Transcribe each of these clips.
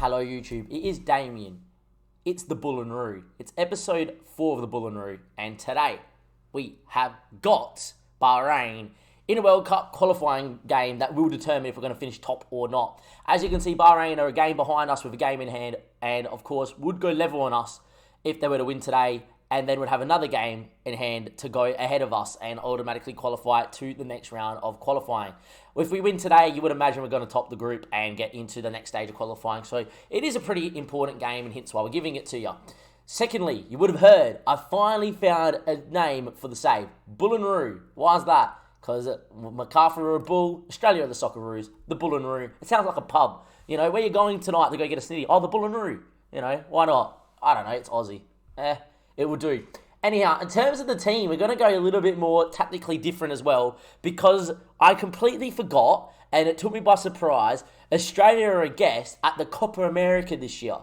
Hello YouTube, it is Damien. It's the Bull and Roo. It's episode 4 of the Bull and Roo, and today we have got Bahrain in a World Cup qualifying game that will determine if we're going to finish top or not. As you can see, Bahrain are a game behind us with a game in hand, and of course would go level on us if they were to win today, and then would have another game in hand to go ahead of us and automatically qualify to the next round of qualifying. If we win today, you would imagine we're going to top the group and get into the next stage of qualifying. So it is a pretty important game, and hence why we're giving it to you. Secondly, you would have heard, I finally found a name for the save. Bull and Roo. Why is that? Because Mcarthur are a bull, Australia are the Socceroos, the Bull and Roo. It sounds like a pub. You know, where you're going tonight to go get a snitty. Oh, the Bull and Roo. You know, why not? I don't know, it's Aussie. It will do. Anyhow, in terms of the team, we're going to go a little bit more tactically different as well, because I completely forgot, and it took me by surprise, Australia are a guest at the Copa America this year.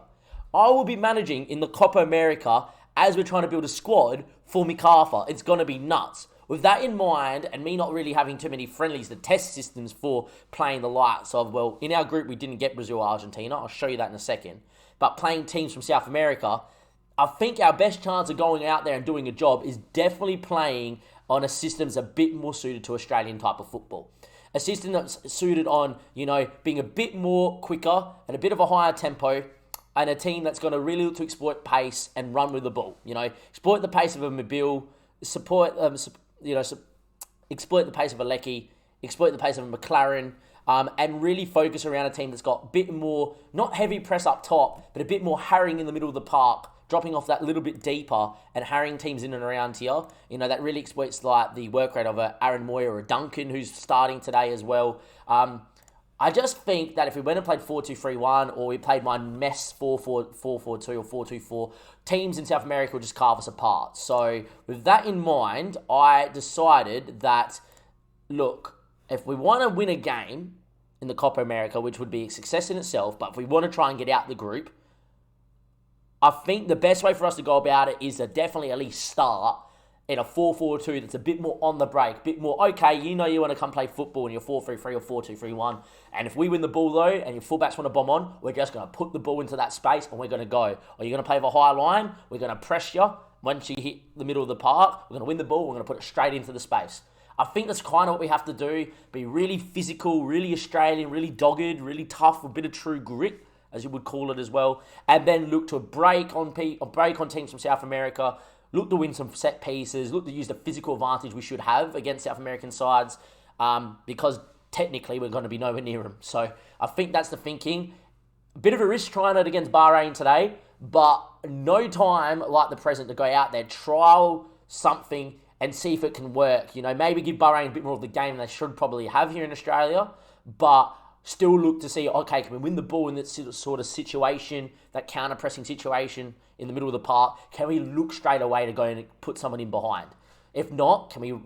I will be managing in the Copa America as we're trying to build a squad for Mcarthur. It's going to be nuts. With that in mind, and me not really having too many friendlies to test systems for playing the likes of, well, in our group we didn't get Brazil or Argentina. I'll show you that in a second. But playing teams from South America, I think our best chance of going out there and doing a job is definitely playing on a system that's a bit more suited to Australian type of football. A system that's suited on, being a bit more quicker and a bit of a higher tempo, and a team that's going to really look to exploit pace and run with the ball. Exploit the pace of a Mobile, exploit the pace of a Lecky, exploit the pace of a McLaren, and really focus around a team that's got a bit more, not heavy press up top, but a bit more harrying in the middle of the park, dropping off that little bit deeper and harrying teams in and around here. That really exploits like the work rate of a Aaron Moyer or a Duncan, who's starting today as well. I just think that if we went and played 4-2-3-1, or we played my mess 4-4-2 or 4-2-4, teams in South America will just carve us apart. So with that in mind, I decided that, look, if we want to win a game in the Copa America, which would be a success in itself, but if we want to try and get out the group, I think the best way for us to go about it is to definitely at least start in a 4-4-2 that's a bit more on the break, a bit more, okay, you want to come play football in your 4-3-3 or 4-2-3-1, and if we win the ball though, and your fullbacks want to bomb on, we're just going to put the ball into that space and we're going to go. Or you're going to play with a high line, we're going to press you. Once you hit the middle of the park, we're going to win the ball, we're going to put it straight into the space. I think that's kind of what we have to do, be really physical, really Australian, really dogged, really tough, a bit of true grit, as you would call it as well, and then look to break on teams from South America, look to win some set pieces, look to use the physical advantage we should have against South American sides, because technically we're going to be nowhere near them. So I think that's the thinking. A bit of a risk trying it against Bahrain today, but no time like the present to go out there, trial something and see if it can work. Maybe give Bahrain a bit more of the game they should probably have here in Australia, but still look to see, okay, can we win the ball in that sort of situation, that counter-pressing situation in the middle of the park? Can we look straight away to go and put someone in behind? If not, can we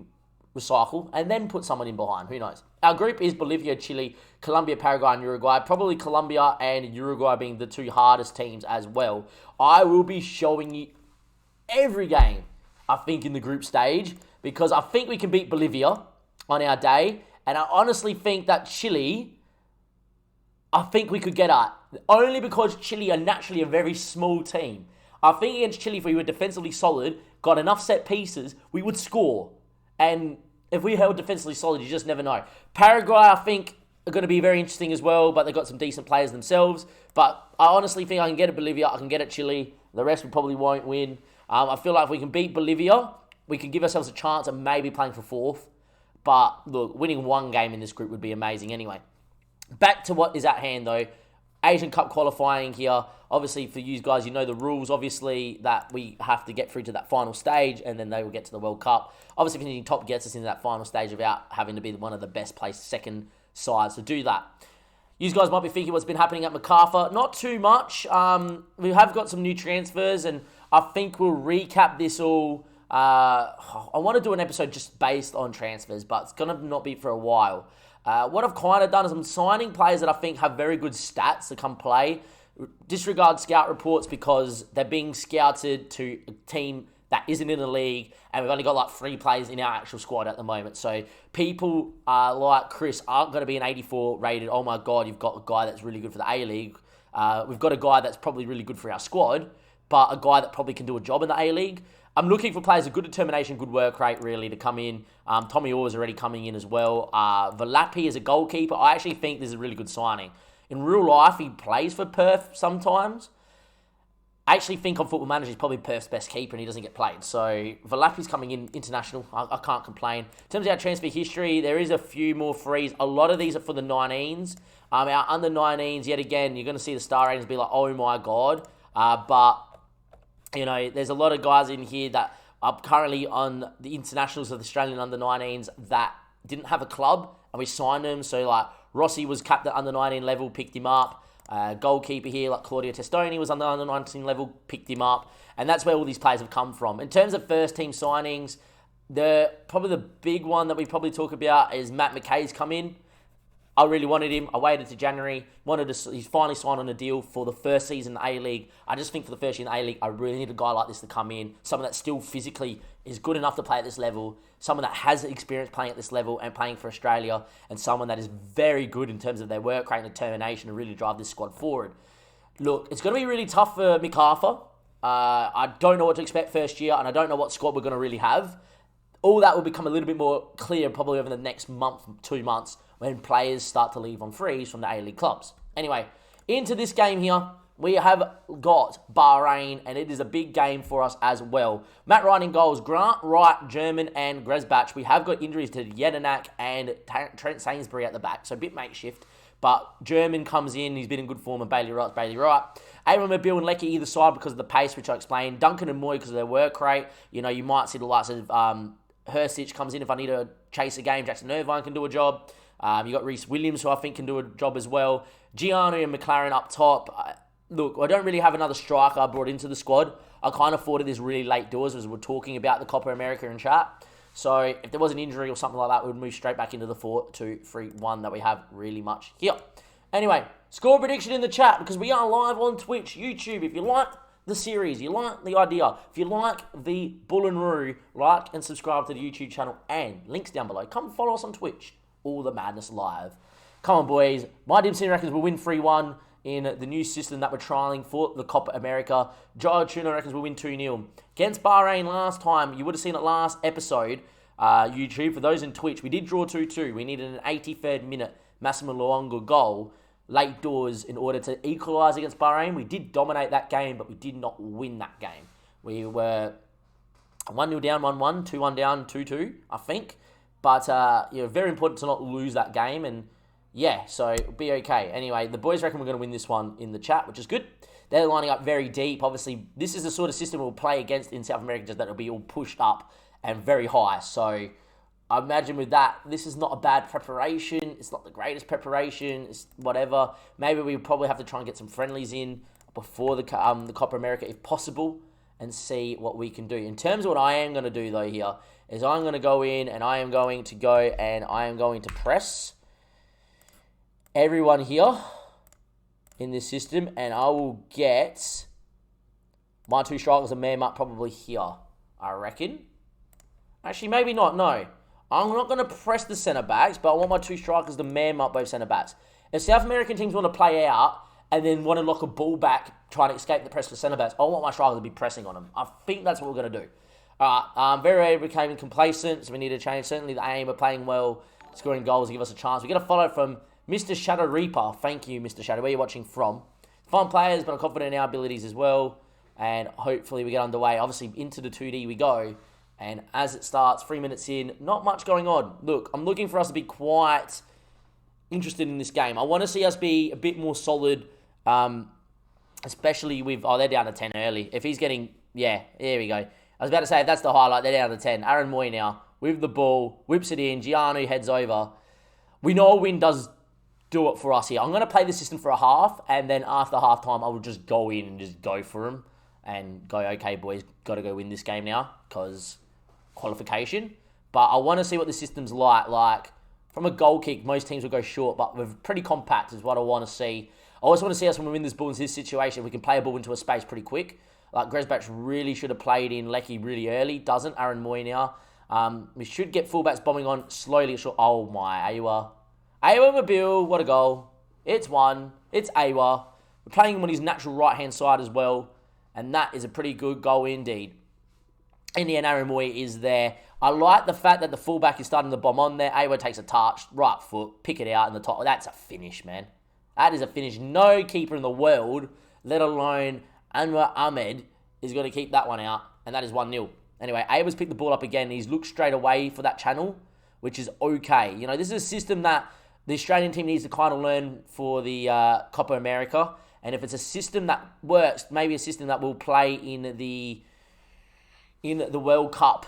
recycle and then put someone in behind? Who knows? Our group is Bolivia, Chile, Colombia, Paraguay, and Uruguay. Probably Colombia and Uruguay being the two hardest teams as well. I will be showing you every game, I think, in the group stage, because I think we can beat Bolivia on our day, and I honestly think that Chile, I think we could get at, only because Chile are naturally a very small team. I think against Chile, if we were defensively solid, got enough set pieces, we would score. And if we held defensively solid, you just never know. Paraguay, I think, are going to be very interesting as well, but they've got some decent players themselves. But I honestly think I can get at Bolivia, I can get at Chile. The rest we probably won't win. I feel like if we can beat Bolivia, we can give ourselves a chance of maybe playing for fourth. But look, winning one game in this group would be amazing anyway. Back to what is at hand though, Asian Cup qualifying here. Obviously for you guys, you know the rules, obviously, that we have to get through to that final stage and then they will get to the World Cup. Obviously finishing top gets us into that final stage without having to be one of the best placed second sides to do that. You guys might be thinking what's been happening at Mcarthur. Not too much. We have got some new transfers, and I think we'll recap this all. I want to do an episode just based on transfers, but it's going to not be for a while. What I've kind of done is I'm signing players that I think have very good stats to come play. Disregard scout reports because they're being scouted to a team that isn't in the league, and we've only got like 3 players in our actual squad at the moment. So people like Chris aren't going to be an 84 rated. Oh my God, you've got a guy that's really good for the A-League. We've got a guy that's probably really good for our squad, but a guy that probably can do a job in the A-League. I'm looking for players of good determination, good work rate, really, to come in. Tommy Orr is already coming in as well. Valapi is a goalkeeper. I actually think this is a really good signing. In real life, he plays for Perth sometimes. I actually think on Football Manager he's probably Perth's best keeper and he doesn't get played. So Valapi's coming in international. I can't complain. In terms of our transfer history, there is a few more frees. A lot of these are for the 19s. Our under 19s, yet again, you're going to see the star ratings be like, oh my God. But, you know, there's a lot of guys in here that are currently on the internationals of the Australian under 19s that didn't have a club and we signed them. So, like, Rossi was capped at under 19 level, picked him up. Goalkeeper here, like Claudio Testoni, was on the under 19 level, picked him up. And that's where all these players have come from. In terms of first team signings, probably the big one that we probably talk about is Matt McKay's come in. I really wanted him. I waited to January. He's finally signed on a deal for the first season in the A-League. I just think for the first year in the A-League, I really need a guy like this to come in. Someone that still physically is good enough to play at this level. Someone that has experience playing at this level and playing for Australia. And someone that is very good in terms of their work rate and determination to really drive this squad forward. Look, it's going to be really tough for Mcarthur. I don't know what to expect first year, and I don't know what squad we're going to really have. All that will become a little bit more clear probably over the next month, 2 months, when players start to leave on frees from the A-League clubs. Anyway, into this game here, we have got Bahrain, and it is a big game for us as well. Matt Ryan in goals, Grant, Wright, German, and Gresbach. We have got injuries to Jedinak and Trent Sainsbury at the back, so a bit makeshift. But German comes in, he's been in good form, and Bailey Wright's Bailey Wright. Aaron Mobile and Lecky either side because of the pace, which I explained. Duncan and Moy because of their work rate. You know, you might see the likes of Hersic comes in if I need to chase a game. Jackson Irvine can do a job. You got Reece Williams, who I think can do a job as well. Gianni and McLaren up top. Look, I don't really have another striker I brought into the squad. I kind of thought of this really late doors as we're talking about the Copa America in chat. So if there was an injury or something like that, we would move straight back into the 4-2-3-1 that we have really much here. Anyway, score prediction in the chat because we are live on Twitch, YouTube. If you like the series, you like the idea, if you like the Bull and Roo, like and subscribe to the YouTube channel and links down below. Come follow us on Twitch. All the madness live. Come on, boys. My Dim City reckons we'll win 3-1 in the new system that we're trialing for the Copa America. Joe Tuna reckons we'll win 2-0. Against Bahrain last time, you would have seen it last episode, YouTube. For those in Twitch, we did draw 2-2. We needed an 83rd minute Massimo Luongo goal late doors in order to equalise against Bahrain. We did dominate that game, but we did not win that game. We were 1-0 down, 1-1, 2-1 down, 2-2, I think. But, very important to not lose that game. And, yeah, so it'll be okay. Anyway, the boys reckon we're going to win this one in the chat, which is good. They're lining up very deep. Obviously, this is the sort of system we'll play against in South America, just that it'll be all pushed up and very high. So, I imagine with that, this is not a bad preparation. It's not the greatest preparation. It's whatever. Maybe we probably have to try and get some friendlies in before the Copa America, if possible, and see what we can do. In terms of what I am going to do, though, here, is I'm going to go in and I am going to press everyone here in this system, and I will get my two strikers and man up probably here, I reckon. Actually, maybe not, no. I'm not going to press the centre-backs, but I want my two strikers to man up both centre-backs. If South American teams want to play out and then want to lock a ball back, trying to escape the press for centre-backs, I want my strikers to be pressing on them. I think that's what we're going to do. Very became complacent, so we need to change. Certainly the aim of playing well, scoring goals to give us a chance. We get a follow from Mr. Shadow Reaper. Thank you, Mr. Shadow. Where are you watching from? Fun players, but I'm confident in our abilities as well. And hopefully we get underway. Obviously, into the 2D we go. And as it starts, 3 minutes in, not much going on. Look, I'm looking for us to be quite interested in this game. I want to see us be a bit more solid, especially with... Oh, they're down to 10 early. If he's getting... Yeah, there we go. I was about to say, if that's the highlight, they're down to 10. Aaron Moy now, with the ball, whips it in. Gianni heads over. We know a win does do it for us here. I'm going to play the system for a half, and then after half-time, I will just go in and just go for him and go, okay, boys, got to go win this game now, because... qualification, but I want to see what the system's like. Like, from a goal kick, most teams will go short, but we're pretty compact is what I want to see. I always want to see us when we win this ball in this situation. We can play a ball into a space pretty quick. Like, Gresbach really should have played in Lecky really early. Doesn't. Aaron Moy now. We should get fullbacks bombing on slowly. Oh, my. Awa. Awa Mobile. What a goal. It's one. It's Awa. We're playing him on his natural right-hand side as well, and that is a pretty good goal indeed. In the end, Aaron Moy is there. I like the fact that the fullback is starting to bomb on there. Awa takes a touch, right foot, pick it out in the top. That's a finish, man. That is a finish. No keeper in the world, let alone Anwar Ahmed, is going to keep that one out, and that is 1-0. Anyway, Awa's picked the ball up again. He's looked straight away for that channel, which is okay. You know, this is a system that the Australian team needs to kind of learn for the Copa America. And if it's a system that works, maybe a system that will play in the World Cup,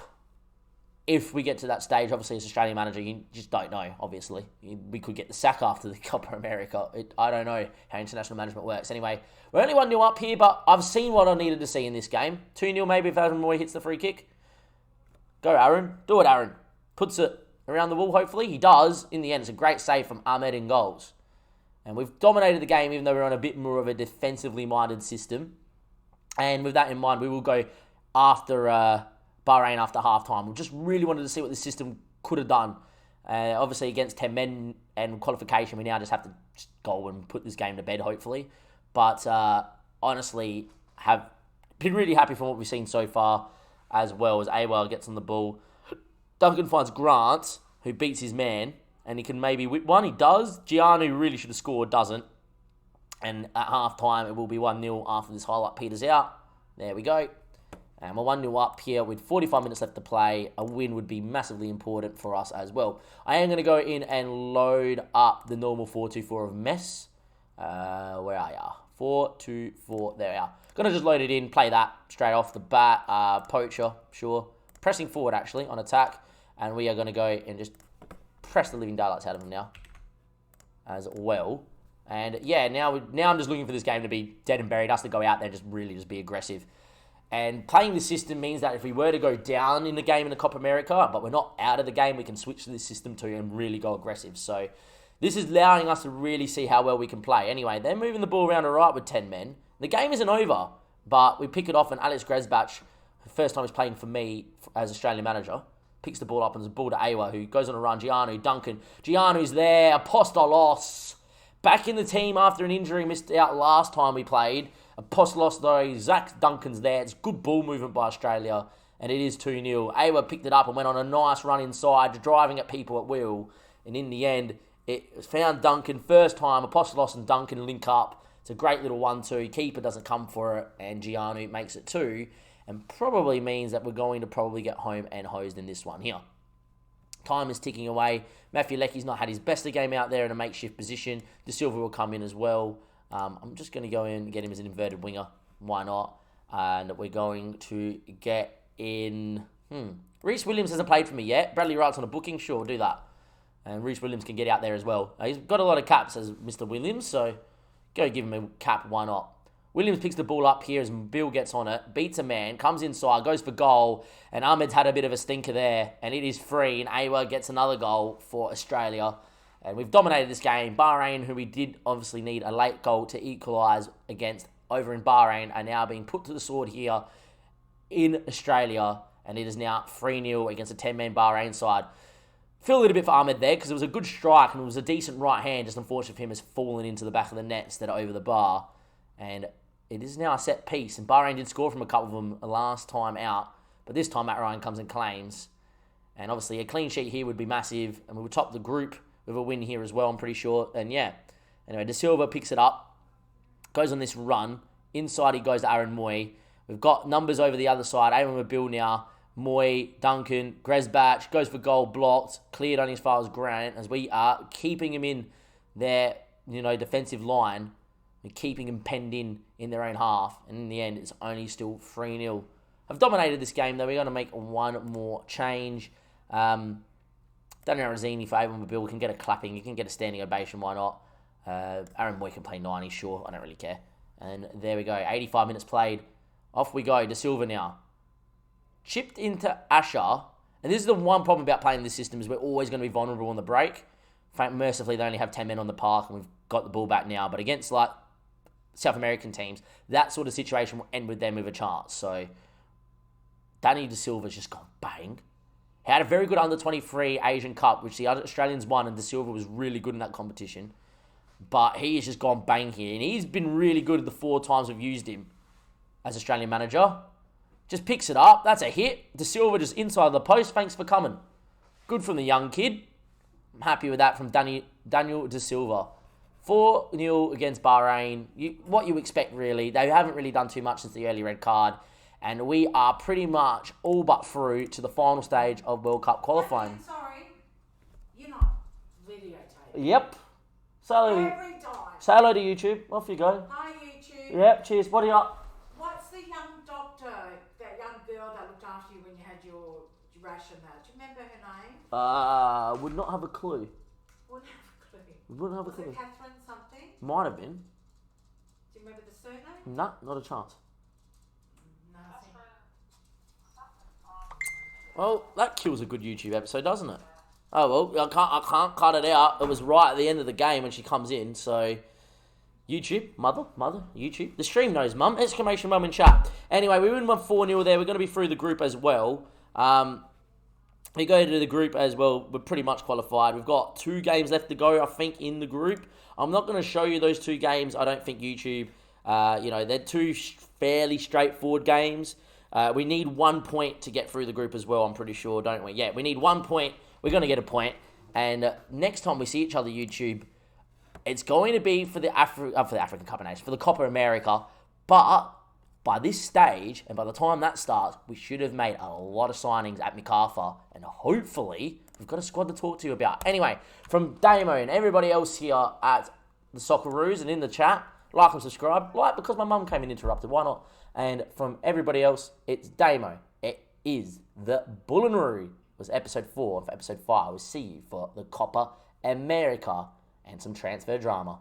if we get to that stage. Obviously, as Australian manager, you just don't know, obviously. We could get the sack after the Copa America. I don't know how international management works. Anyway, we're only 1-0 up here, but I've seen what I needed to see in this game. 2-0 maybe if Aaron Moy hits the free kick. Go, Aaron. Do it, Aaron. Puts it around the wall, hopefully. He does. In the end, it's a great save from Ahmed in goals. And we've dominated the game, even though we're on a bit more of a defensively minded system. And with that in mind, we will go after Bahrain after half-time. We just really wanted to see what the system could have done. Obviously, against 10 men and qualification, we now just have to just go and put this game to bed, hopefully. But honestly, have been really happy from what we've seen so far, as well as Awa gets on the ball. Duncan finds Grant, who beats his man, and he can maybe whip one. He does. Gianu really should have scored, doesn't. And at half-time, it will be 1-0 after this highlight peters out. There we go. And we're 1-0 up here with 45 minutes left to play. A win would be massively important for us as well. I am going to go in and load up the normal 4-2-4 of Mess. Where are ya? 4-2-4. There we are. Going to just load it in, play that straight off the bat. Poacher, sure. Pressing forward, actually, on attack. And we are going to go and just press the living daylights out of him now as well. And yeah, now I'm just looking for this game to be dead and buried. Us to go out there and just really just be aggressive. And playing this system means that if we were to go down in the game in the Copa America, but we're not out of the game, we can switch to this system too and really go aggressive. So this is allowing us to really see how well we can play. Anyway, they're moving the ball around all right with 10 men. The game isn't over, but we pick it off, and Alex Gresbach, the first time he's playing for me as Australian manager, picks the ball up, and there's a ball to Awa, who goes on a run. Duncan. Gianu's there. Apostolos. Back in the team after an injury, missed out last time we played. Apostolos, though. Zach Duncan's there. It's good ball movement by Australia, and it is 2-0. Awa picked it up and went on a nice run inside, driving at people at will. And in the end, it found Duncan. First time, Apostolos and Duncan link up. It's a great little 1-2. Keeper doesn't come for it, and Gianu makes it 2. And probably means that we're going to probably get home and hosed in this one here. Time is ticking away. Matthew Lecky's not had his best of game out there in a makeshift position. De Silva will come in as well. I'm just going to go in and get him as an inverted winger. Why not? And we're going to get in... Reece Williams hasn't played for me yet. Bradley Wright's on a booking. Sure, we'll do that. And Reece Williams can get out there as well. He's got a lot of caps as Mr. Williams, so go give him a cap. Why not? Williams picks the ball up here as Bill gets on it, beats a man, comes inside, goes for goal, and Ahmed's had a bit of a stinker there, and it is free, and Awa gets another goal for Australia. And we've dominated this game. Bahrain, who we did obviously need a late goal to equalise against over in Bahrain, are now being put to the sword here in Australia, and it is now 3-0 against a 10-man Bahrain side. Feel a little bit for Ahmed there, because it was a good strike, and it was a decent right hand, just unfortunate for him has fallen into the back of the net instead of over the bar. And it is now a set piece, and Bahrain did score from a couple of them last time out, but this time Matt Ryan comes and claims. And obviously a clean sheet here would be massive, and we would top the group with a win here as well, I'm pretty sure. And yeah, anyway, De Silva picks it up, goes on this run. Inside he goes to Aaron Moy. We've got numbers over the other side. Aaron with Bill now. Moy, Duncan, Gresbach, goes for goal, blocked, cleared on his far as Grant, as we are keeping him in their, defensive line. We're keeping them penned in their own half. And in the end, it's only still 3-0. I've dominated this game, though. We're going to make one more change. Daniel Razzini for Avon Bill can get a clapping. You can get a standing ovation. Why not? Aaron Moy can play 90, sure. I don't really care. And there we go. 85 minutes played. Off we go. De Silva now. Chipped into Asher. And this is the one problem about playing this system is we're always going to be vulnerable on the break. Mercifully, they only have 10 men on the park, and we've got the ball back now. But against, South American teams, that sort of situation will end with them with a chance. So, Danny De Silva's just gone bang. He had a very good under-23 Asian Cup, which the other Australians won, and De Silva was really good in that competition. but he has just gone bang here. And he's been really good the 4 times we've used him as Australian manager. Just picks it up. That's a hit. De Silva just inside the post. Thanks for coming. Good from the young kid. I'm happy with that from Daniel De Silva. 4-0 against Bahrain. What you expect, really. They haven't really done too much since the early red card. And we are pretty much all but through to the final stage of World Cup qualifying. Sorry, you're not videotaping. Yep. Say hello to YouTube. Off you go. Hi, YouTube. Yep, cheers. What are you up? What's the young doctor, that young girl that looked after you when you had your rash and that? Do you remember her name? Would not have a clue. Wouldn't have a clue. Wouldn't have a Was clue. it Catherine something? Might have been. Do you remember the surname? Nah, not a chance. Nothing. Well, that kills a good YouTube episode, doesn't it? Oh well, I can't cut it out. It was right at the end of the game when she comes in, so YouTube, mother, YouTube. The stream knows, mum. Exclamation mum in chat. Anyway, we win 4-0 there. We're going to be through the group as well. We go to the group as well. We're pretty much qualified. We've got 2 games left to go, I think, in the group. I'm not going to show you those 2 games. I don't think YouTube, they're 2 fairly straightforward games. We need 1 point to get through the group as well, I'm pretty sure, don't we? Yeah, we need 1 point. We're going to get a point. And next time we see each other, YouTube, it's going to be for the African Cup of Nations, for the Copa America. But by this stage, and by the time that starts, we should have made a lot of signings at Mcarthur. And hopefully, we've got a squad to talk to you about. Anyway, from Damo and everybody else here at the Socceroos and in the chat, like and subscribe. Like, because my mum came and interrupted. Why not? And from everybody else, it's Damo. It is the Bullenaroo. It was episode 4. For episode 5, we'll see you for the Copa America and some transfer drama.